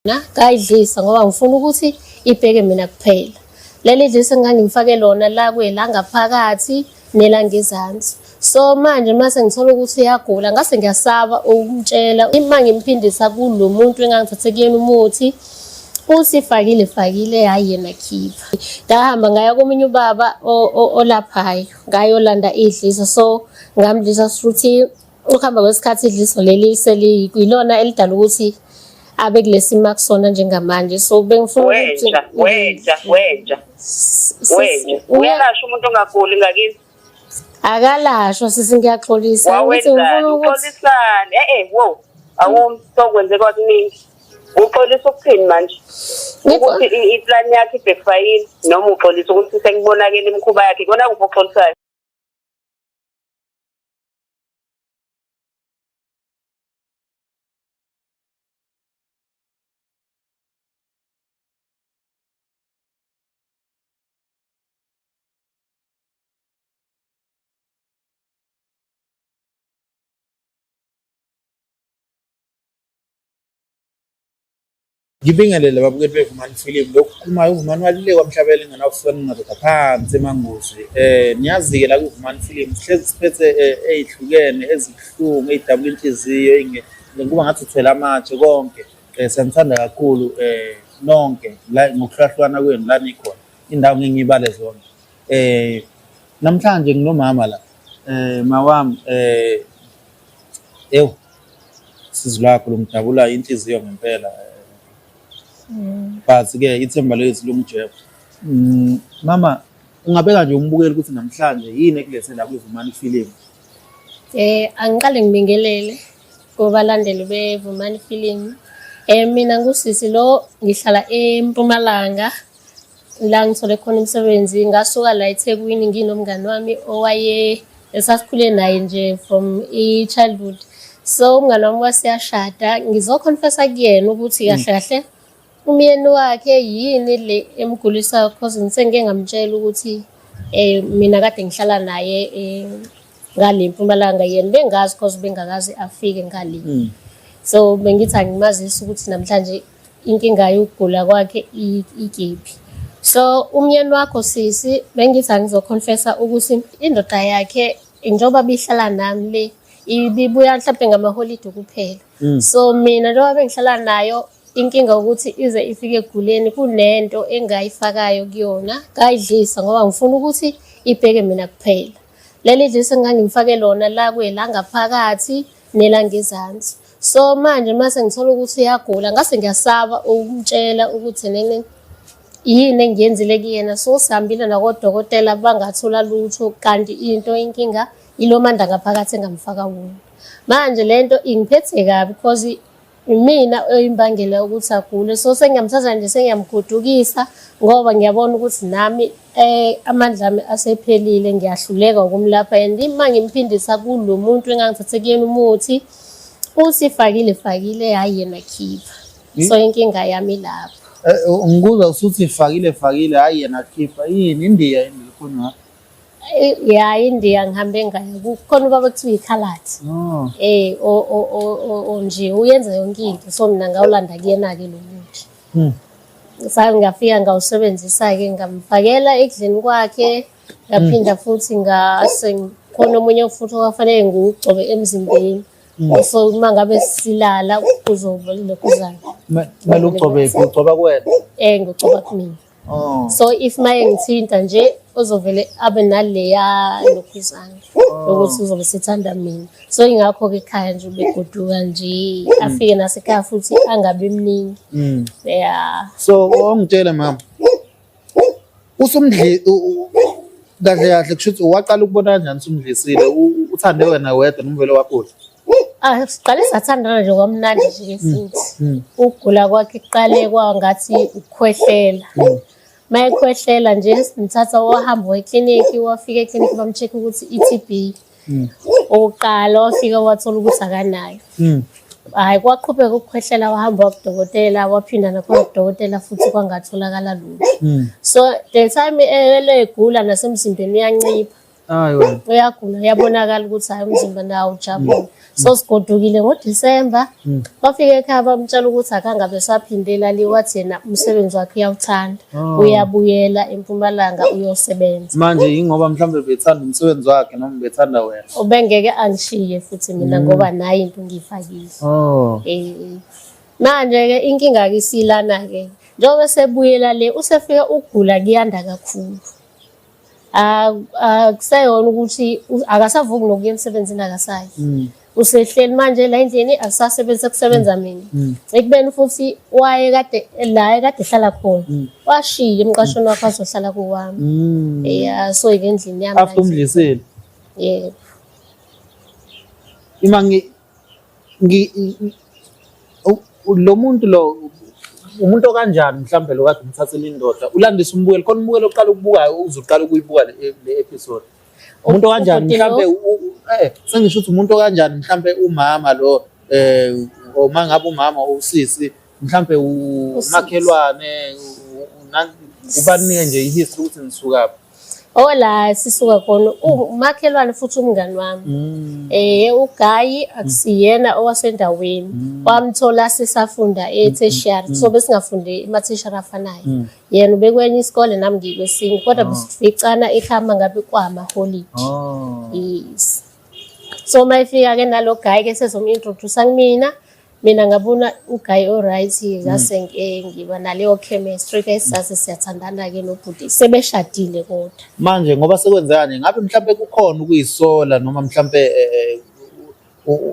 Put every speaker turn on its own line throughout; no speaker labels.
Ngayidlisa ngoba ngifuna ukuthi ibheke mina kuphela. Leli dlisa engangifake lona la kwelangaphakathi nelangezansi. So manje mase ngithola ukuthi iyagula ngase ngiyasaba ukumtshela uma ngimphindisa kulo muntu engangithathe kuyena umuthi usifakile hayi yena khipha. Ngahamba ngaya komunye ubaba olaphayo ngayolanda idlisa so ngamdlisa futhi ukuhamba kwesikhathi idliso leli seliyilona elidala ukuthi abe kulesi makusona njengamanje so bengifuna
ukuthi wenja uyalashwa umuntu ongaguli ngakini
akalashwa sisi ngiyaxolisa
ukuthi ngifuna ukuxolisana wo awumsokwenze kwakuningi uxolisa ukuthini manje ukuthi iplan yakhe ibekufayini noma uxolisa ukuthi sekubonakala imkhuba yakhe kona kuphi uxolisayo
Ngibingelele babukeli beVumani Film lokhu khulumayo uVumani walile kwamhlabela engenawufuna ngadoda phansi emanguzi niyazi ke la kuVumani Film sihlezi siphethe ezihlukene ezibhlungu ezidabula inhliziyo kuba ngathi uthwele amatshe konke siyathanda kakhulu nonke la ngokuhlahlwana kwenu la nikhona indawo ngingibale zona namhlanje nginomama la mawami sizilakho lomdabula inhliziyo ngempela but-ke ithemba lethu lomjebo. Mama, ungabeka nje umbukeli ukuthi namhlanje yini ekulethe la kuVumani Film?
Angiqale ngibingelele kubalandeli beVumani Film. Mina ngusisi lo ngihlala eMpumalanga la ngithole khona umsebenzi ngasuka la eThekwini nginomngani wami owaye esasikhule naye nje from childhood. So umngani wami wasiyashada ngizoconfessa kuyena ukuthi kahle kahle umyeni wakhe yini le emgulisa because ngisengeke ngamtshela ukuthi mina kade ngihlala naye ngale Mpumalanga yena bengazi because bengakazi afike ngale. So bengithi angimazisi ukuthi namhlanje inkinga yokugula kwakhe ikephi. So umyeni wakho sisi bengithi angizoconfessa ukuthi indoda yakhe njengoba bihlala nami le ibibuya mhlawumbe ngamaholide kuphela. So mina njengoba bengihlala nayo inkinga ukuthi ize ifike eguleni kunento engayifakayo kuyona ngayidlisa ngoba ngifuna ukuthi ibheke mina kuphela. Leli dlisa engangifake lona la kwelangaphakathi nelangezansi. So manje mase ngithola ukuthi iyagula ngase ngiyasaba ukumtshela ukuthi yini engiyenzile kuyena so sihambile nakodokotela bangathola lutho kanti inkinga ilomanda ngaphakathi engamfaka wona. Manje lento ingiphethe kabi because mina oyimbangela ukuthi agule so sengiyamthatha nje sengiyamgodukisa ngoba ngiyabona ukuthi nami amandla ami asephelile ngiyahluleka ukumlapha and uma ngimphindisa kulo muntu engangithathe kuyena umuthi usifakile hayi yena khipha. So inkinga yami lapho
ngikuza usuthi ifakile hayi yena khipha yini India khona
India ngihambe ngayo kukhona ubaba kuthiwa iKhalati nje uyenza yonke into so mina ngawulanda kuyena ke lo muthi saye ngafika ngawusebenzisa ke ngamfakela ekudleni kwakhe ngaphinda futhi khona omunye futhi ofanele ngugcobe emzimbeni so uma ngabe silala kuzoba lokhuzana
manje ugcoba kwena
ngigcoba kumina. So if maye ngithinta nje uzovele abe naleya lokhuzana ukuthi uzobe sithanda mina so ingakho ke ekhaya nje begoduka nje afike nasekhaya futhi angabe mningi.
So ongitshela mama usumdli kahle kushuthi waqala ukubona kanjani usumdlisile uthande wena wedwa nomvelo wakho?
Siqale sathandana nje kwamnandi nje futhi ukugula kwakhe kuqale kwangathi ukukhwehlela. Mayekhwehlela nje ngithatha wahamba ekliniki wafika ekliniki bamcheck ukuthi iTB. Oqala wafika wathola ukuthi akanayo. Hayi kwaqhubeka ukukhwehlela wahamba kudokotela waphinda nakhona kudokotela futhi kwangatholakala lutho. So the time egula nasemzimbeni uyancipha
Hayi wena.
uyagula uyabonakala ukuthi hayi umzimba nawo ujabule. So sigodukile ngoDisemba bafike ekhaya bamtshela ukuthi akangabe saphindela le wathi yena umsebenzi wakhe uyawuthanda uyabuyela eMpumalanga uyosebenza.
Manje ingoba mhlawumbe bethanda umsebenzi wakhe noma bethanda wena.
Ubengeke angishiye futhi mina ngoba nayi into ngiyifakile. Manje ke inkinga akisilana ke njengoba sebuyela le usefika ukugula kuyanda kakhulu. Akusayona ukuthi akasavuki nokuya emsebenzini akasayi. Usehleli manje la endlini asasebenza kusebenza mina. Ekubeni futhi waye kade ehlala khona. Washiya emqashweni wakhe azohlala kuwami. So endlini yami.
Afumdlisile.
Yebo.
Lo muntu lo umuntu kanjani mhlambe lo kade umthathela indoda ulandisa umbukelo khona umbukelo oqala ukubukayo uzoqala ukuyibuka le episode umuntu kanjani mhlambe sengisho ukuthi umuntu kanjani mhlambe umama lo uma ngabe umama usisi mhlambe umakhelwane ubanike nje ihistory ukuthi nisukaphi.
Ola sisuka khona umakhelwane futhi umngani wami. UGayi akusiyena owasendaweni. Wamthola sisafunda etertiary so besingafundi ematertiary afanayo. Yena ubekwenye isikole nami ngikwesinye kodwa besificana ekhama ngabe kwama holiday. Yes. So mayifika ke nalo Gayi ke sezomintroduce kumina. Mina ngabona uGayi alright ngase ngiba naleyo chemistry ke sase siyathandana ke nobhuti sebeshadile kodwa
manje ngoba sekwenzekani ngabe mhlambe kukhona ukuyisola noma mhlambe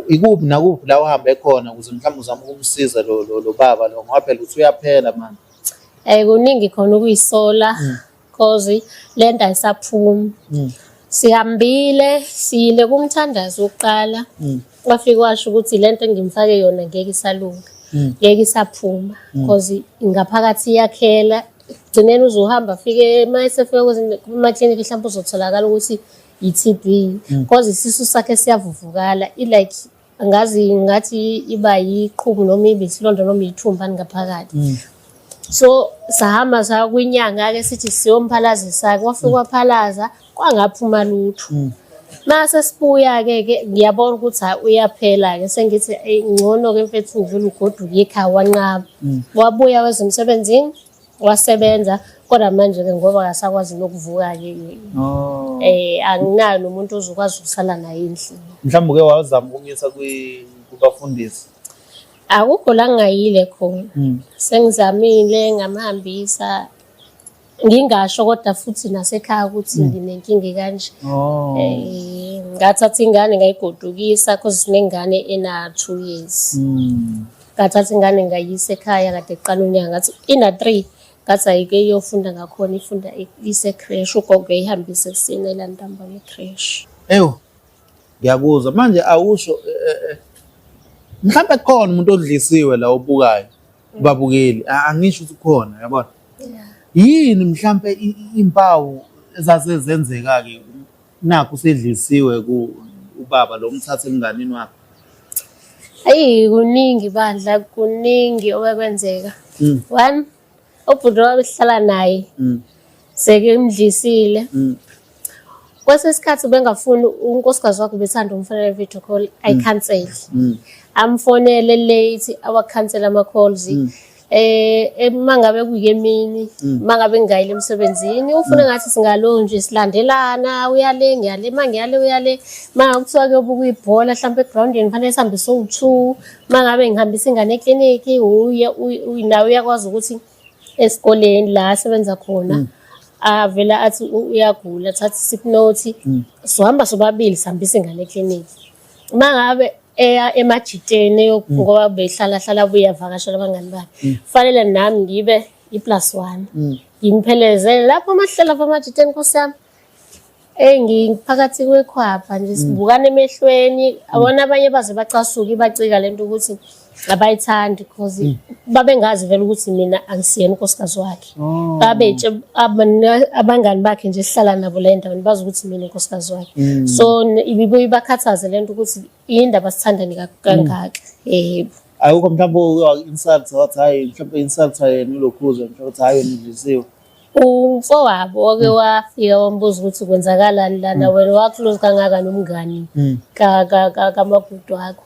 ikuphi nakuphi la uhambe khona ukuze mhlambe uzama ukumsiza lo baba lo ngoba phela uthi uyaphela manje
kuningi khona ukuyisola cause lento ayisaphumi sihambile sile kumthandazo oqala wafika washo ukuthi lento engimfake yona ngeke isalunga ngeke isaphuma because ingaphakathi iyakhela gcineni uzohamba afike mayesefika kuma clinic mhlawumbe uzotholakala ukuthi iTB because isisu sakhe siyavuvukala like angazi ngathi iba yiqhubu noma ibisilonda noma ithumba ngaphakathi so sahamba sa kwinyanga ke sithi siyomphalaza kwafika kwaphalaza kwangaphuma lutho. Mase sibuya ke ngiyabona ukuthi uyaphela ke sengithi ngcono ke mfethu ngivela ugoduka ekhaya wanqaba. Wabuya wezemsebenzini wasebenza kodwa manje ke ngoba akasakwazi nokuvuka ke anginayo nomuntu ozokwazi ukusala naye endlini.
Mhlawumbe ke wazama ukumisa kubafundisi.
Akukho la ngayile khona. Sengizamile ngamhambisa ngingasho kodwa futhi nasekhaya ukuthi nginenkinga kanje. Ngathatha ingane ngayigodukisa cause sinengane ena 2 years. Ngathatha ingane ngayisa ekhaya kade eqala unyaka ngathi ina 3 ngathi ayike iyofunda ngakhona ifunda ise crash ugogo ehambise kuseni elandambama ecrash.
Ngiyakuzwa manje awusho mhlawumbe khona umuntu odlisiwe la obukayo babukeli angisho ukuthi khona yabona. Yini mhlambe impawu ezazenzeka ke nakho sedlisiwe ubaba lo umthathe emnganini wakhe?
Kuningi bandla kuningi obekwenzeka. One ubhuti wabehlala naye seke imdlisile. Kwesesikhathi bengafuni unkosikazi wakhe bethanda umfonela video call ayicancel. Amfonele late awacancel ama calls. Mangabe kuyemini mangabe ngayile emsebenzini ufuna ngathi singalo nje silandelana uyale ngiyale mangiyale uyale mangakuthiwa ke ubukuyibhola mhlawumbe egroundini fanele sihambe so2 mangabe ngihambisa ingane eclinic uye nawe uyakwazi ukuthi esikoleni la asebenza khona avela athi uyagula thatha sick note sohamba sobabili sihambisa ingane eclinic mangabe emajiteni ngoba behlala buyavakashela abangani bakhe fanele nami ngibe i+1 ngimphelezele lapho amahlela amajiteni nkosiyami ngiphakathi kwekhwapha nje sibukana emehlweni abona abanye baze bacasuka ibacika lento ukuthi abayithandi because babengazi vele ukuthi mina angisiyena unkosikazi wakhe babetshe abangani bakhe nje sihlala nabo la endaweni bazi ukuthi mina unkosikazi wakhe so ibibuye ibakhathaze lento ukuthi indaba sithandani kangaka yebo
ayikho mhlawumbe insult wathi hayi mhlawumbe insult yena ulokhuzo mhlawumbe hayi nidlisiwe
umfowabo oke wafika wambuza ukuthi kwenzakalani lana wena wa-close kangaka nomngani kamagudu wakho.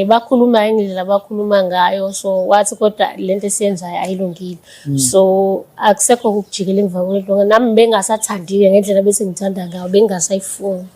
Bakhuluma indlela abakhuluma ngayo, so wathi kodwa lento esiyenzayo ayilungile. So akusekho ukujikela emva kwento. Nami bengasathandi-ke ngendlela bese ngithanda ngayo, bengasayifuni.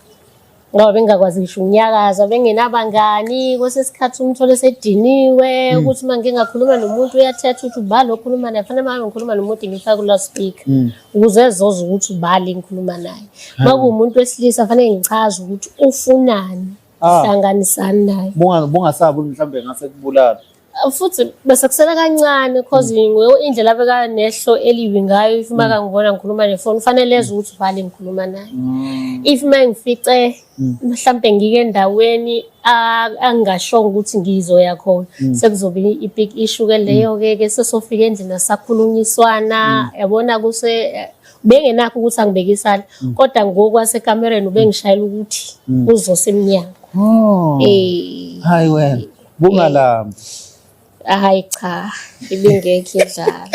Ngoba bengakwazi ngisho unyakaza, bengenabangani, kwesesikhathi umthole sediniwe ukuthi uma ngike ngakhuluma nomuntu uyathetha ukuthi ubalo okhuluma naye, fanele uma ngikhuluma nomuntu ngifake ku-loudspeaker ukuze ezoza ukuthi ubali ngikhuluma naye. Uma kuwumuntu wesilisa fanele ngichaze ukuthi ufunani, hlanganisani naye.
Bungasabi mhlawumbe ngase kubulala.
Futhi bese kusela kancane because indlela abeka nehlo elibi ngayo. If uma ngibona ngikhuluma nefoni kufanele eze ukuthi ubhale ngikhuluma naye. If uma ngifice mhlawumbe ngike endaweni angashongo ukuthi ngizoya khona, sekuzobe i-big issue ke leyo ke sesofika endlini sakhulunyiswana, yabona kuse bengenakho ukuthi angibekisana kodwa ngokwasekamereni ubengishayela ukuthi uzosemnyango.
Hayi wena bungalambi.
Hayi cha, ibingekho idlala.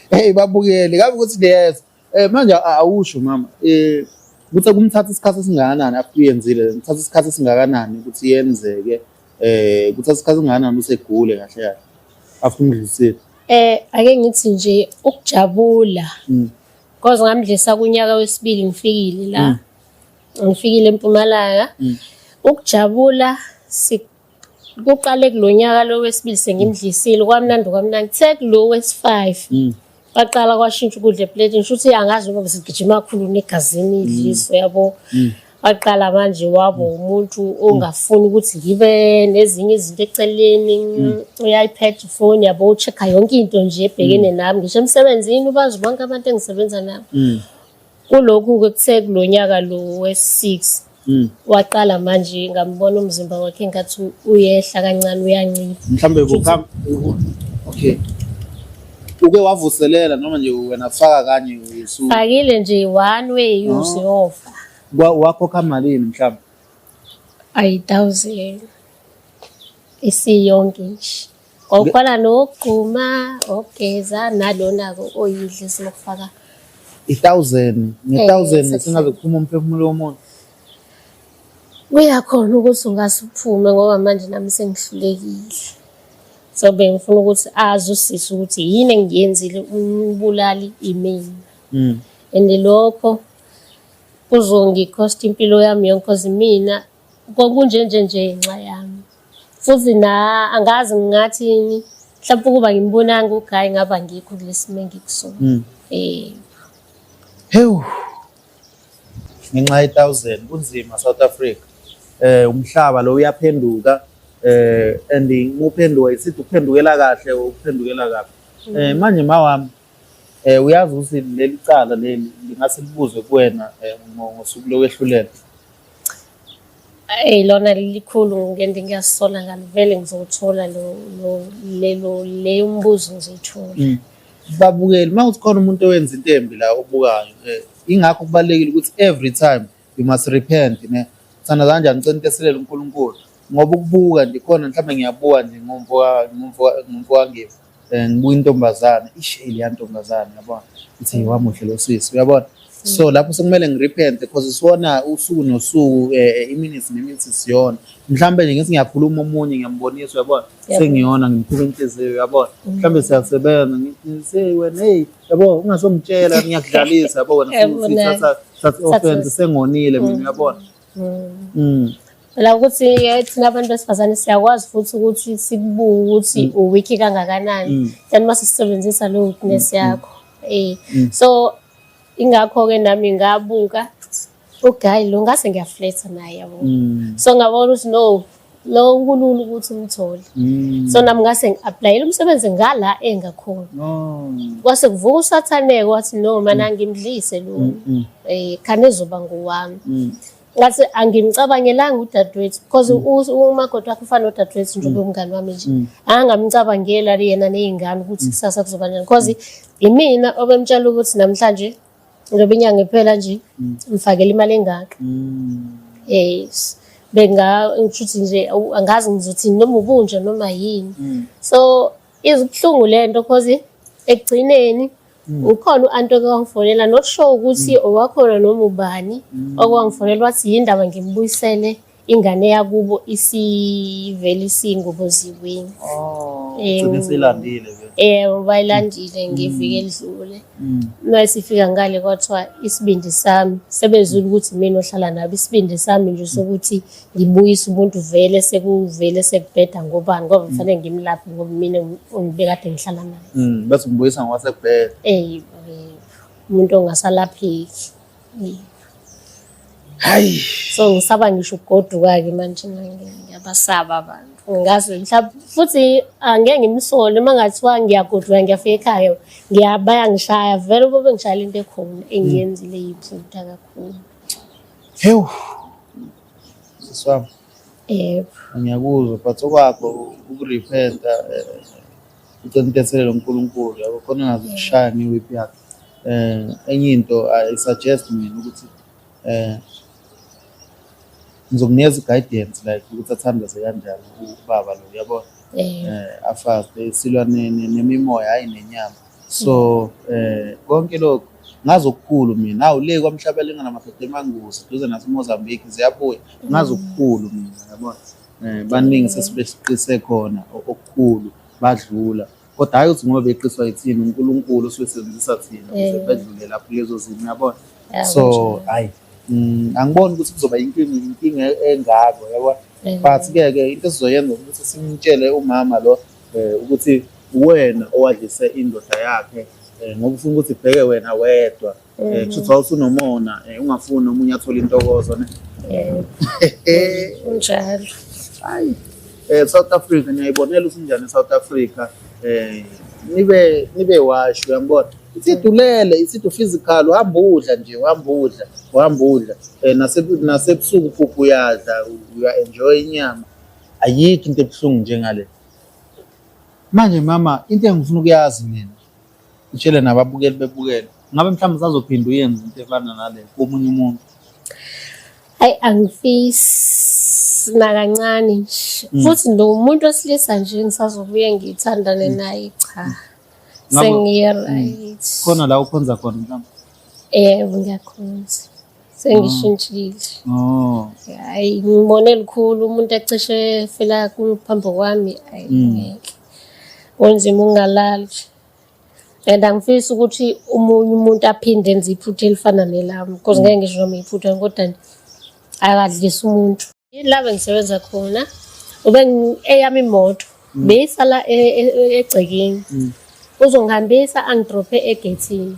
Hey babukeli ngabe ukuthi liyeza manje awusho mama ukuthi kumthatha isikhathi esingakanani after uyenzile, ngithatha isikhathi esingakanani ukuthi yenzeke, kuthatha isikhathi esingakanani usegule kahle kahle after umdlisile?
Ake ngithi nje ukujabula because ngamdlisa kunyaka wesibili ngifikile la, ngifikile eMpumalanga. Ukujabula kuqale kulonyaka lo wesibili sengimdlisile kwamnandi kuthe kulo wesi5 baqala kwashintsha ukudla eplate, ngisho ukuthi angazi ngoba sigijima kakhulu negazini idliso yabo. Waqala manje wabo umuntu ongafuni ukuthi ngibe nezinye izinto eceleni, i-iPad phone yabo, uchecka yonke into nje ebhekene nami ngisho emsebenzini ubazi bonke abantu engisebenza nabo. Kulokhu-ke kuthe kulonyaka lo wesi6 waqala manje ngambona umzimba wakhe ngathi uyehla kancane, uyancipha.
Mhlambe okay, uke wavuselela noma nje wena faka kanye usu
fakile nje one way usiyofa
wakho kamalini mhlawumbe?
8,000 isiyonke nje, ngokukhona nogquma ogeza nalona-ko oyidle sinokufaka
1,000 nge-1,000 singabe kuphuma umphefumulo womuntu.
Kuyakhona ukuthi ungasuphume ngoba manje nami sengihlulekile. So bengifuna ukuthi azi usisi ukuthi yini engiyenzile umbulali imina. And lokho kuzongikhosta impilo yami yonke because mina kunjenje inxa yami. Futhi angazi ngingathini, mhlawumbe ukuba ngimbonanga uGayi ngaba ngikho kulesimo engikusona.
Hew. Ngenxa ye-1,000 kunzima South Africa. Umhlaba lo uyaphenduka and uphenduka isithi uphendukela kahle uphendukela kabi. Manje mawami uyazi ukuthi leli cala leli ngingase libuze kuwena ngosuku lokwehluleka.
Lona likhulu ngende ngiyasola ngalo, vele ngizothola leyo mbuzo ngizothola.
Babukeli mawuthi khona umuntu owenza into embi la obukayo, ingakho kubalekile ukuthi every time you must repent ne sana kanjani ucenteselela uNkulunkulu ngoba ukubuka nje khona mhlawumbe ngiyabuka nje ngomfowabo ngibuka intombazana isheli yantombazana yabona ithi wamuhle lo sisi uyabona. So lapho sekumele ngirepent because sibona usuku nosuku iminutes nemithi siyona, mhlawumbe nje ngithi ngiyakhuluma omunye ngiyambonisa uyabona sengiyona ngimkhulu inhliziyo uyabona, mhlawumbe siyasebenza ngithi wena hey yabo ungasomtshela ngiyakudlalisa yabo wena futhi offense sengonile mina uyabona.
La ukuthi thina abantu besifazane siyakwazi futhi ukuthi sibuke ukuthi uwiki kangakanani then mase sisebenzisa lo weakness yakho. So ingakho-ke nami ngabuka uGayi lo ngase ngiyafletha naye yabo. So ngabona ukuthi no lo kulula ukuthi umthole. So nami ngase ngi-applyela umsebenzi ngala engakhona. Kwase kuvuka uSathaneke wathi no mana ngimdlise lo khane ezoba ngowami. Ngathi angimcabangelanga udadewethu because umakoti wakhe ufana nodadewethu nje umngani wami nje. Angamcabangela yena nezingane ukuthi kusasa kuzoba njani because imina obemtshela ukuthi namhlanje ngoba inyanga iphela nje ngifakela imali engaka. Yes. Ngishuthi nje angazi ngizothini noma ubunje noma yini. So izibuhlungu lento because ekugcineni ukhona u-anti okwangifonela not sure ukuthi owakhona noma ubani okwangifonela wathi yindaba ngimbuyisele ingane yakubo isivele isingoboziweni.
Ugcine seyilandile ke.
Bayilandile ngeviki elidlule. Masifika ngale kwathiwa isibindi sami sebezula ukuthi mina ohlala nabo isibindi sami nje sokuthi ngibuyise umuntu vele sekubheda ngobani ngoba kufanele ngimlaphe ngoba mina ongibekade ngihlala naye.
Bese ngibuyisa ngwasekubheda.
Umuntu ongasalapheki.
Hayi.
So ngisaba ngisho ugoduka-ke manje ngiyabasaba abantu. Ngazi mhlawumbe futhi angeke ngimsole uma ngathiwa ngiyagoduka ngiyafika ekhaya bayangishaya vele kube ngishayela into ekhona engiyenzile iphutha kakhulu.
Hewu. Siswami. Ngiyakuzwa but okwakho ukurepenta ucinteselelo uNkulunkulu yabo khona ngazi ukushaya ngiwiphi yakhe. Enye into I suggest mina ukuthi ngizokunikeza guidance like ukuthi athandaze kanjani ubaba lo yabona afaste silwane nemimoya hayi nenyama so konke lokho ngazi okukhulu mina awu le kwamhlabela enganamaphepha emanguzi duze naseMozambique ziyabuya ngazi okukhulu mina yabona baningi sesibeqise khona okukhulu badlula kodwa hayi ukuthi ngoba beqiswa yithini uNkulunkulu usebenzisa thina ukuze bedlule lapho lezo zimo yabona so hayi angiboni ukuthi kuzoba inkinga engako yabona but ke into esizoyenza ukuthi simtshele umama lo ukuthi wena owadlise indoda yakhe ngoba ufuna ukuthi ibheke wena wedwa kusho usunomona ungafuni omunye athola intokozo ne
unjalo
hayi South Africa ngiyayibonela usinjani eSouth Africa nibe washo uyambona isidulele isido physical uhambudla nje uhambudla nasebusuku phuphu uyadla you enjoy inyama ayikho into ebuhlungu njengale manje mama into engifuna ukuyazi mina utshele nababukeli bebukele ngabe mhlawumbe uzazophinda uyenze into efana nale komunye umuntu
hayi angifisi nakancane nje futhi lo muntu osilisa nje ngisazobuye ngithandane naye cha sengiyaright
khona la ukhonza khona mhlawumbe
ngiyakhonza sengishintshile hayi ngibone likhulu umuntu ecishe fela kuphambi kwami ayingeke onzima ungalali and angifisi ukuthi umunye umuntu aphinde enze iphutha elifana nelami because ngeke ngisho noma iphutha kodwa akadlisa umuntu laba ngisebenza khona ube eyami imoto beyisala egcekeni uzongihambisa angidrope egethini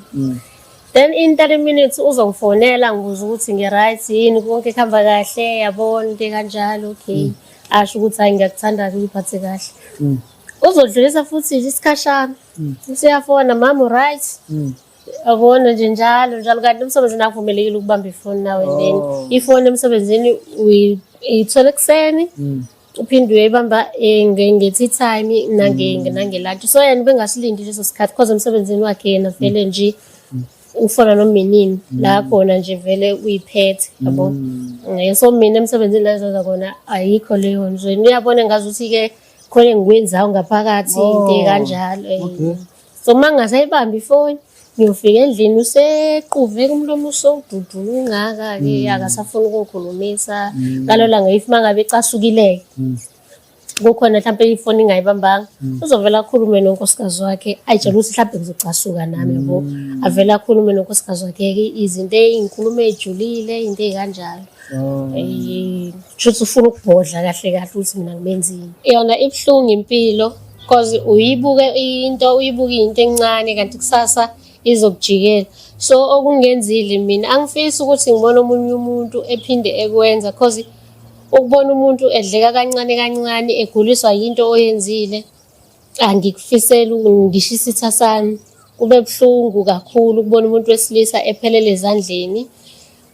then in 30 minutes uzongifonela ngibuza ukuthi ngi-right yini konke kuhamba kahle yabona into kanjalo okay asho ukuthi hayi ngiyakuthanda ukuphathe kahle uzodlulisa futhi isikhashana usiyafona mama right abona nje njalo kanti umsebenzini akuvumelekile ukubamba ifoni nawe then ifoni emsebenzini uyithola ekuseni uphinde uyibamba ngethi time nangelunch so yena bengasilindi leso sikhathi because emsebenzini wakhe yena vele nje ufona nominini la khona nje vele uyiphethe yabo so mina emsebenzini la ezenza khona ayikho leyo nje uyabona ngazuthi ke khona engikwenzayo ngaphakathi into kanjalo so mangasayibamba ifoni ngiyofika endlini usequve kumlomo usodudula ungaka ke akasafuna ukukhulumisa ngalola ngayifi mangabe ecasukile kukhona mhlawumbe ifoni ingayibambanga uzovela akhulume nonkosikazi wakhe ayitshela ukuthi mhlawumbe ngizocasuka nami yabo avela akhulume nonkosikazi wakhe izinto ezinkulumo ejulile into ezikanjalo shuthi ufuna ukubhodla kahle ukuthi mina ngibenzini yona ibhlungu impilo because uyibuke into encane kanti kusasa izokujikela so okungenzile mina angifisi ukuthi ngibone omunye umuntu ephinde ekwenza because ukubona umuntu edleka kancane eguliswa yinto oyenzile angikufisela ngishisa isitha sami kube buhlungu kakhulu ukubona umuntu wesilisa ephelele ezandleni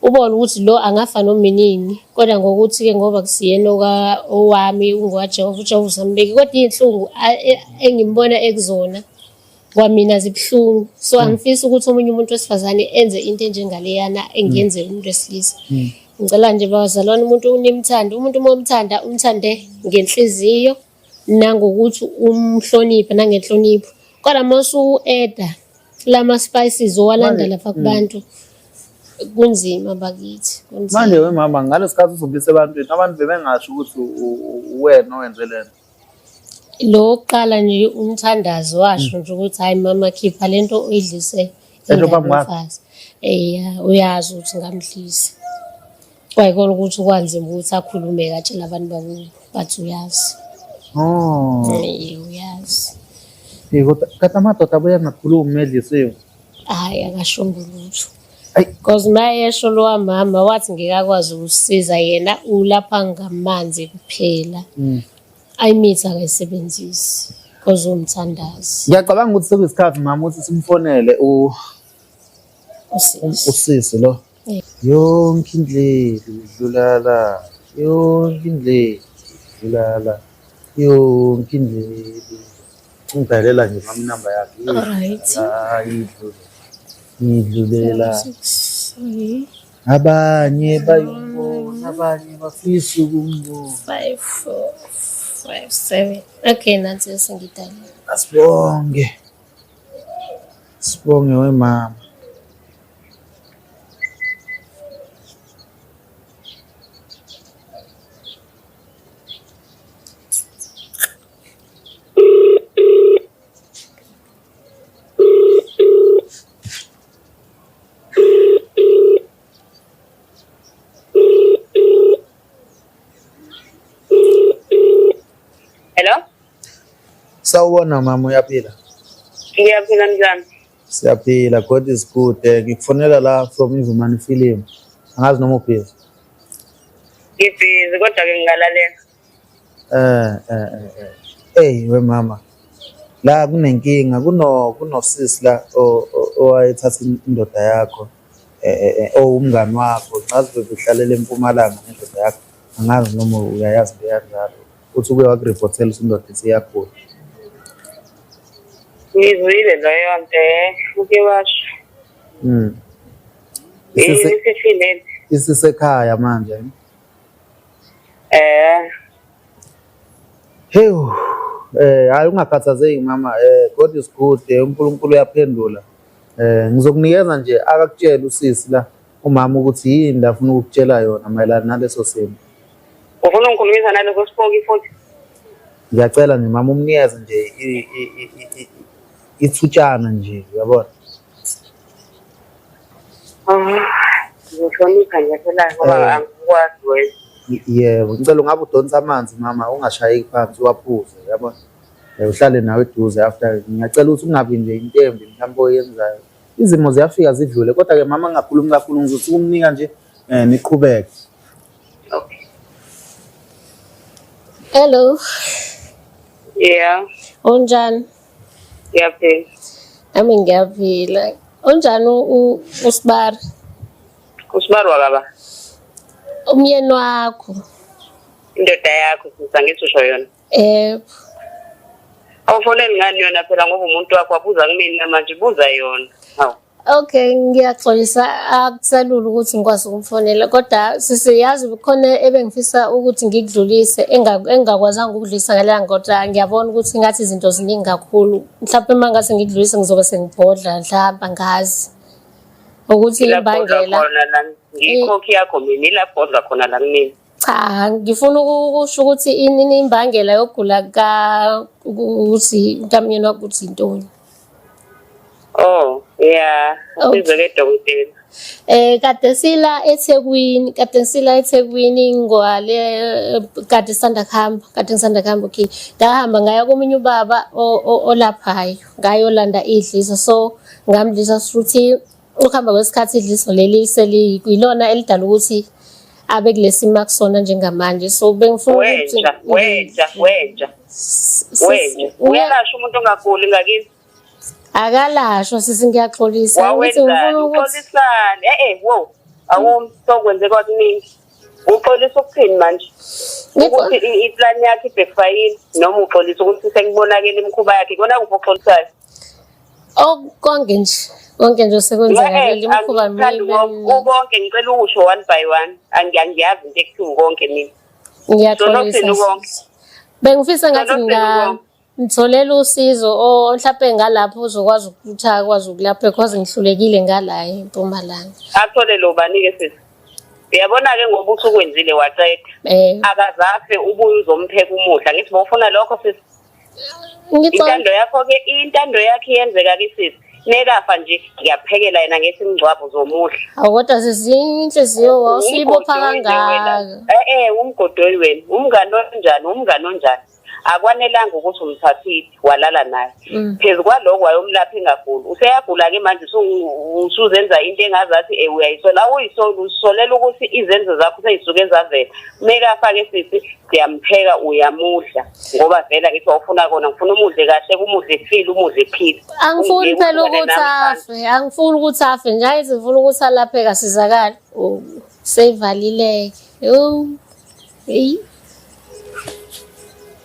ubona ukuthi lo angafa nominini kodwa ngokuthi ke ngoba kusiyena owami ungwaJehova uJehova usambeki kodwa inhlungu engimbona ekuzona kwamina zibhlungu so angifisi ukuthi omunye umuntu wesifazane enze into enjengaleyana engiyenze umuntu wesilisa ngicela nje bazalwane umuntu unimthanda umuntu momthanda umthande ngenhliziyo nangokuthi umhloniphe nangenhlonipho kodwa mase ueda lama spices owalanda lapha kubantu kunzima bakithi kunzima.
Manje wemama ngalesikhathi uzobisa ebantwini abantu bebengasho ukuthi wena owenze lento.
Lo qala nje umthandazo washo nje ukuthi hayi mama khipha lento oyidlise
Mfazi.
Uyazi ukuthi ngamdlisa. Kwayikona ukuthi kwanzima ukuthi akhulume katshela abantu bakubo bathi uyazi. Uyazi.
Kati amadoda abuya ngakhuluma medlisiwe.
Hayi akashongo lutho. Because mayesho lo mama wathi ngekakwazi ukusiza yena ulapha ngamanzi kuphela. Ayimithi akayisebenzisi because umthandazi.
Ngiyacabanga ukuthi sekuyisikhathi mama ukuthi simfonele usisi lo. Yonke indlela idlulala, yonke indlela idlulala, yonke indlela. Ngibhalela nje mama inamba yakhe.
Alright.
Idlulela. Abanye bayibona, abanye bafisa ukumbona.
5457. Okay, nansi sengidala.
Asibonge. Sibonge wemama.
Hello?
Sawubona mama uyaphila?
Ngiyaphila njani?
Siyaphila, God is good. Ngikufonela la from Ivumani Film. Angazi noma ubhizi.
Ngibhizi kodwa ke ngingalalela.
We mama. La kunenkinga kunosisi la owayethatha indoda yakho umngani wakho. Ngazi behlalela eMpumalanga nendoda yakho. Angazi noma uyayazi beyanjalo. Uthi uke wakurepotela indoda isiyakhula.
Ngizwile leyo nto uke washo. Isifile.
Isisekhaya manje. Hayi ungakhathazeki mama. God is good. uNkulunkulu uyaphendula. Ngizokunikeza nje akakutshela usisi la umama ukuthi yini la ufuna ukutshela yona mayelana naleso simo.
Ufuna ungikhulumisa naloko sipoki futhi?
Ngiyacela nje mama umnikeze nje ithutshana nje uyabona.
Ngihlonipha nje phela ngoba angikwazi wena.
Yebo, ngicela ungabe udonsa amanzi mama ungashayeki phansi uwaphuze uyabona. Uhlale nawe eduze after ngiyacela ukuthi ungabi nje intembi mhlawumbe oyenzayo. Izimo ziyafika zidlule kodwa ke mama ngakhulumi kakhulu ngizothi ukumnika nje niqhubeke.
Okay.
Hello.
Yeah.
Unjani?
Ngiyaphila.
Ami ngiyaphila. Unjani uSibari?
Usibarwa baba.
Umyeni wakho.
Indoda yakho sisangithisho yona. Awufoneli ngani yona phela ngoba umuntu wakho wabuza kumina manje buza yona. Hawu.
Okay, ngiyaxolisa akusalula ukuthi ngikwazi ukumfonela kodwa sisiyazi khona ebengifisa ukuthi ngikudlulise engakwazanga ukudlulisa ngalanga kodwa ngiyabona ukuthi ngathi izinto ziningi kakhulu. Mhlawumbe mangase ngikudlulise ngizobe sengibhodla mhlawumbe ngazi ukuthi imbangela
ngikhokhi yakho mina ilabhodla khona la kumina.
Cha, ngifuna ukusho ukuthi inini imbangela yokugula ukuthi utamyeni wakho uthi intoni.
Oh, yeah. Sizeke dokotela.
Kade sila eThekwini ngwale kade sanda khamba okay. Ndahamba ngaya komunye ubaba olaphayo ngayolanda idliso so ngamdlisa futhi ukuhamba kwesikhathi idliso leli seliyilona elidala ukuthi abe kulesimo akusona njengamanje so bengifuna ukuthi
wenja uyalasho umuntu ongaguli ngakini.
Akalashwa sisi ngiyaxolisa
ukuthi ngifuna ukuxolisana wo awumsokwenze kwakuningi uxolisa ukuthini manje ukuthi iplan yakhe ibefile noma uxolisa ukuthi sekubonakala imkhuba yakhe kona kuphi oxolisayo
konke nje sekwenzakala imkhuba
konke ngicela ukusho one by one angiyazi into ekuthiwa konke mina
ngiyaxolisa bengifisa ngathi ngitholela usizo mhlawumbe ngalapho uzokwazi ukuthi akwazi ukulapha because ngihlulekile ngala eMpumalanga.
Athole lo bani-ke sisi. Uyabona-ke ngoba uthi ukwenzile waqeda. Akazafe ubuye uzompheka umudla. Ngithi bawufuna lokho sisi. Intando yakho iyenzeka-ke sisi. Nekafa nje ngiyaphekela yena ngethi imingcwabo zomuhla.
Awu kodwa sezinye inhliziyo wasibopha kangaka.
Umgodoyi wena. Umngani onjani. Akwanelanga ukuthi umthathile walala naye. Phezulu kwaloko wayomlapha ingaguli. Useyagula-ke manje usuzenza into engazathi uyayisola. Uyisolela ukuthi izenzo zakho seyisuke zavela. Mekafa-ke sisi siyampheka uyamudla. Ngoba vela ngithi wawufuna kona ngifuna umudle kahle kumudle feel umudle phila.
Angifuni phela ukuthi afe. Nje ngifuna ukuthi alapheka sizakala. Seyivalileke.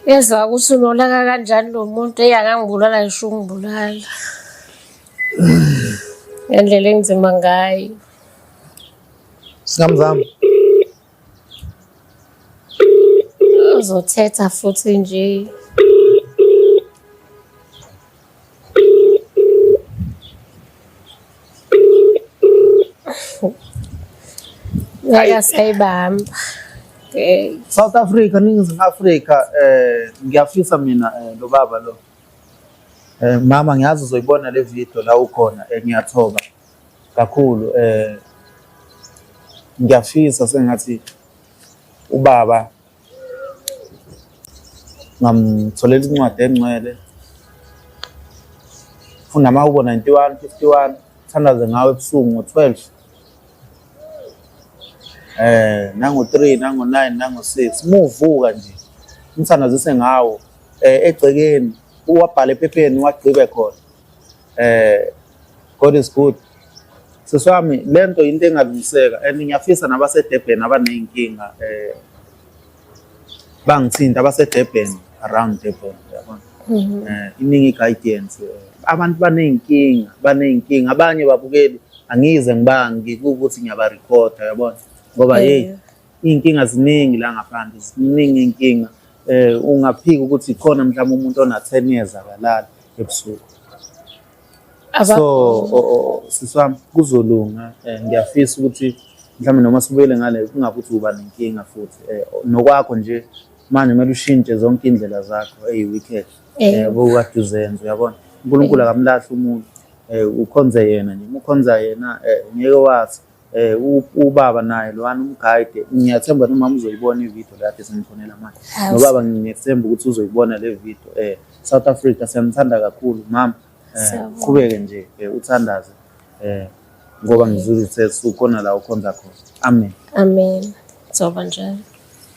Yezwa ukuthi unolaka kanjani lo muntu angangibulala ngisho ungibulala. Ngendlela enzima ngayo.
Singamzama.
Uzothetha futhi nje. Sayibamba.
South Africa, Ningizimu Afrika, ngiyafisa mina lo baba lo. Mama ngiyazi uzoyibona le video la ukhona ngiyathoba kakhulu ngiyafisa sengathi ubaba ngamtholela incwadi engcwele funda mawubo 91:51 thandaze ngawe ebusuku ngo-12 nango-3 nango-9 nango-6 muvuka nje umthandazise ngawo egcekeni uwabhala ephepheni wagqibe khona God is good. Seswami lento into engalungiseka and ngiyafisa nabaseDurban abaneyinkinga bangithinta abaseDurban around Durban yabona iningi guidance abantu baneyinkinga abanye babukeli angize ngibangi ukuthi ngiyabarecorda yabona ngoba inkinga ziningi la ngaphandle ziningi inkinga ungaphika ukuthi khona mhlawumbe umuntu ona 10 years akalala ebusuku. So siswami kuzolunga ngiyafisa ukuthi mhlawumbe noma sibuyele ngale kungakuthi uba nenkinga futhi nokwakho nje manje kumele ushintshe zonke indlela zakho wicked bokade uzenza uyabona uNkulunkulu akamlahla umuntu ukhonze yena nje ukhonza yena ngeke wazi ubaba naye lwana umguide ngiyathemba noma uzoyibona ivideo lapho simfonela manje nobaba ngiyethemba ukuthi uzoyibona le video South Africa siyamthanda kakhulu mama qhubeke nje uthandaze ngoba ngizwe ukuthi ukhona la ukhonza khona amen
amen zoba njalo.